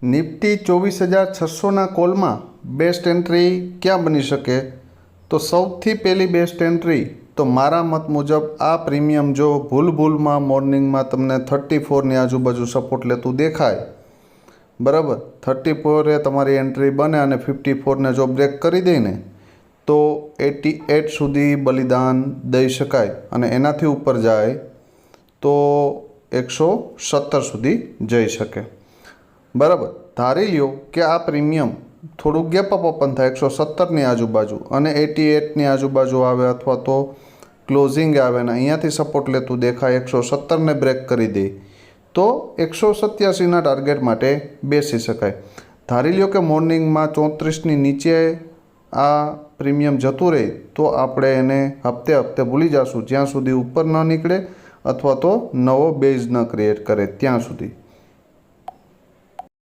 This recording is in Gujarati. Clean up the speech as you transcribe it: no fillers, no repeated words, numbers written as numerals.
નિફ્ટી 24,600ના કોલમાં બેસ્ટ એન્ટ્રી ક્યાં બની શકે? તો સૌથી પહેલી બેસ્ટ એન્ટ્રી તો મારા મત મુજબ આ પ્રીમિયમ જો ભૂલમાં મોર્નિંગમાં તમને 34ની આજુબાજુ સપોર્ટ લેતું દેખાય, બરાબર, 34એ તમારી એન્ટ્રી બને અને 54ને જો બ્રેક કરી દે ને તો 88 સુધી બલિદાન દઈ શકાય અને એનાથી ઉપર જાય તો 117 સુધી જઈ શકે, બરાબર. ધારી લ્યો કે આ પ્રીમિયમ થોડું ગેપ અપ ઓપન થાય 117ની આજુબાજુ અને 88ની આજુબાજુ આવે અથવા તો ક્લોઝિંગ આવે ને અહીંયાથી સપોર્ટ લેતું દેખાય 117ને બ્રેક કરી દે તો 187ના ટાર્ગેટ માટે બેસી શકાય. ધારી લ્યો કે મોર્નિંગમાં 34ની નીચે આ પ્રીમિયમ જતું રહે તો આપણે એને હપ્તે ભૂલી જઈશું જ્યાં સુધી ઉપર ન નીકળે અથવા તો નવો બેઝ ન ક્રિએટ કરે ત્યાં સુધી.